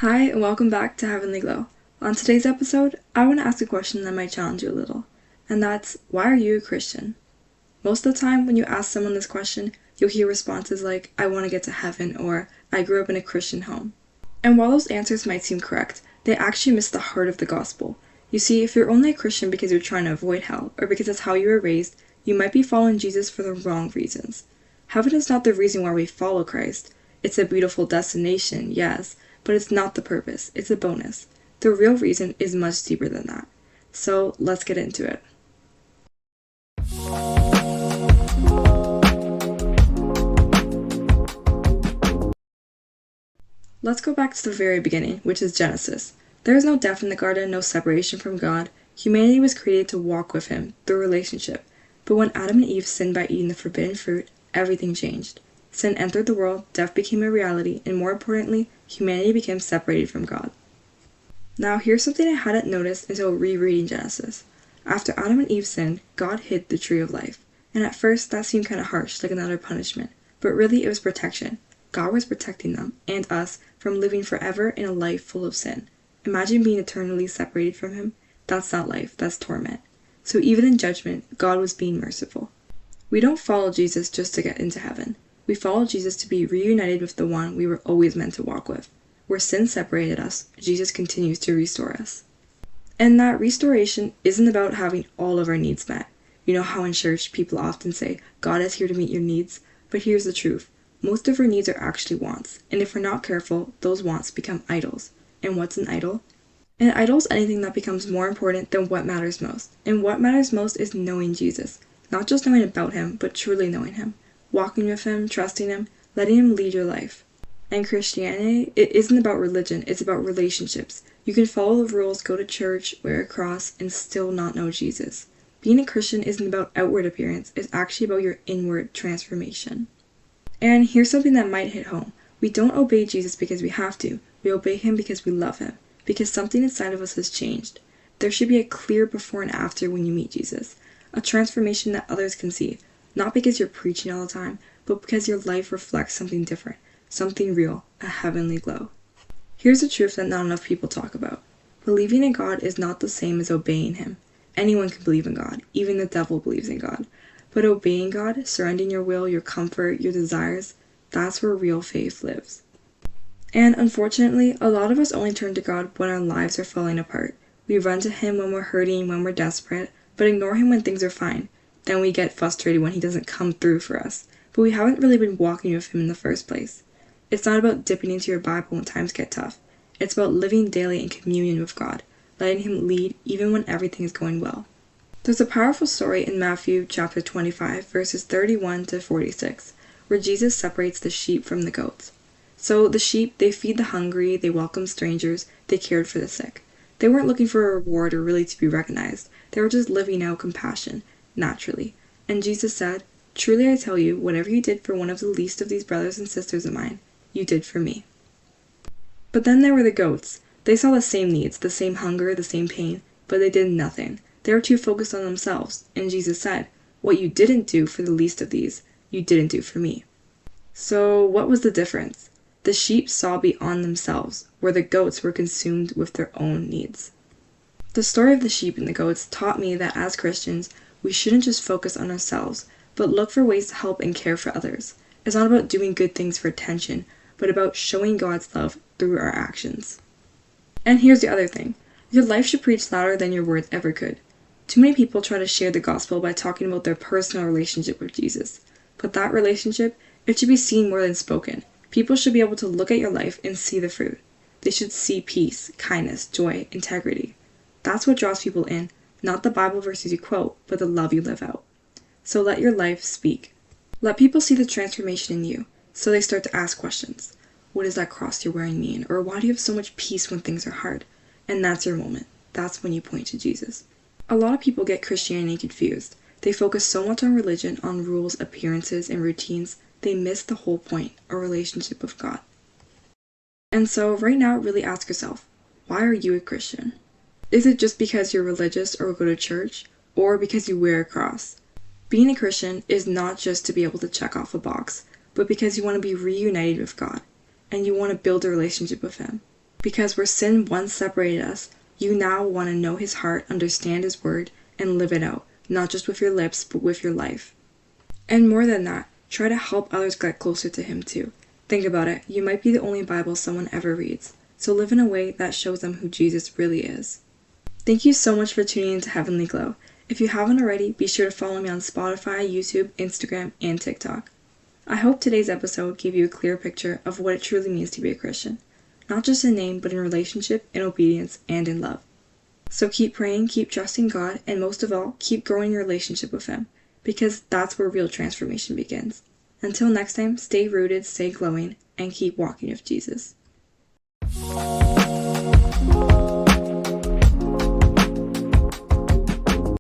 Hi, and welcome back to Heavenly Glow. On today's episode, I want to ask a question that might challenge you a little, and that's, why are you a Christian? Most of the time, when you ask someone this question, you'll hear responses like, I want to get to heaven, or I grew up in a Christian home. And while those answers might seem correct, they actually miss the heart of the gospel. You see, if you're only a Christian because you're trying to avoid hell, or because that's how you were raised, you might be following Jesus for the wrong reasons. Heaven is not the reason why we follow Christ. It's a beautiful destination, yes, but it's not the purpose, it's a bonus. The real reason is much deeper than that. So let's get into it. Let's go back to the very beginning, which is Genesis. There is no death in the garden, no separation from God. Humanity was created to walk with Him, through relationship. But when Adam and Eve sinned by eating the forbidden fruit, everything changed. Sin entered the world, death became a reality, and more importantly, humanity became separated from God. Now here's something I hadn't noticed until rereading Genesis. After Adam and Eve sinned, God hid the tree of life. And at first that seemed kind of harsh, like another punishment. But really it was protection. God was protecting them, and us, from living forever in a life full of sin. Imagine being eternally separated from Him. That's not life, that's torment. So even in judgment, God was being merciful. We don't follow Jesus just to get into heaven. We follow Jesus to be reunited with the one we were always meant to walk with. Where sin separated us, Jesus continues to restore us. And that restoration isn't about having all of our needs met. You know how in church people often say, God is here to meet your needs? But here's the truth. Most of our needs are actually wants. And if we're not careful, those wants become idols. And what's an idol? An idol is anything that becomes more important than what matters most. And what matters most is knowing Jesus. Not just knowing about Him, but truly knowing Him. Walking with Him, trusting Him, letting Him lead your life. And Christianity, it isn't about religion, it's about relationships. You can follow the rules, go to church, wear a cross, and still not know Jesus. Being a Christian isn't about outward appearance, it's actually about your inward transformation. And here's something that might hit home. We don't obey Jesus because we have to. We obey Him because we love Him. Because something inside of us has changed. There should be a clear before and after when you meet Jesus. A transformation that others can see. Not because you're preaching all the time, but because your life reflects something different, something real, a heavenly glow. Here's a truth that not enough people talk about. Believing in God is not the same as obeying Him. Anyone can believe in God, even the devil believes in God. But obeying God, surrendering your will, your comfort, your desires, that's where real faith lives. And unfortunately, a lot of us only turn to God when our lives are falling apart. We run to Him when we're hurting, when we're desperate, but ignore Him when things are fine. Then we get frustrated when He doesn't come through for us. But we haven't really been walking with Him in the first place. It's not about dipping into your Bible when times get tough. It's about living daily in communion with God, letting Him lead even when everything is going well. There's a powerful story in Matthew chapter 25, verses 31 to 46, where Jesus separates the sheep from the goats. So the sheep, they feed the hungry, they welcome strangers, they cared for the sick. They weren't looking for a reward or really to be recognized. They were just living out compassion, naturally. And Jesus said, Truly I tell you, whatever you did for one of the least of these brothers and sisters of mine, you did for me. But then there were the goats. They saw the same needs, the same hunger, the same pain, but they did nothing. They were too focused on themselves. And Jesus said, What you didn't do for the least of these, you didn't do for me. So what was the difference? The sheep saw beyond themselves, where the goats were consumed with their own needs. The story of the sheep and the goats taught me that as Christians, we shouldn't just focus on ourselves, but look for ways to help and care for others. It's not about doing good things for attention, but about showing God's love through our actions. And here's the other thing. Your life should preach louder than your words ever could. Too many people try to share the gospel by talking about their personal relationship with Jesus. But that relationship, it should be seen more than spoken. People should be able to look at your life and see the fruit. They should see peace, kindness, joy, integrity. That's what draws people in, not the Bible verses you quote, but the love you live out. So let your life speak. Let people see the transformation in you, so they start to ask questions. What does that cross you're wearing mean? Or why do you have so much peace when things are hard? And that's your moment. That's when you point to Jesus. A lot of people get Christianity confused. They focus so much on religion, on rules, appearances, and routines, they miss the whole point, a relationship with God. And so right now, really ask yourself, why are you a Christian? Is it just because you're religious or go to church, or because you wear a cross? Being a Christian is not just to be able to check off a box, but because you want to be reunited with God, and you want to build a relationship with Him. Because where sin once separated us, you now want to know his heart, understand his word, and live it out, not just with your lips, but with your life. And more than that, try to help others get closer to him too. Think about it, you might be the only Bible someone ever reads, so live in a way that shows them who Jesus really is. Thank you so much for tuning into Heavenly Glow. If you haven't already, be sure to follow me on Spotify, YouTube, Instagram, and TikTok. I hope today's episode gave you a clear picture of what it truly means to be a Christian. Not just in name, but in relationship, in obedience, and in love. So keep praying, keep trusting God, and most of all, keep growing your relationship with him, because that's where real transformation begins. Until next time, stay rooted, stay glowing, and keep walking with Jesus.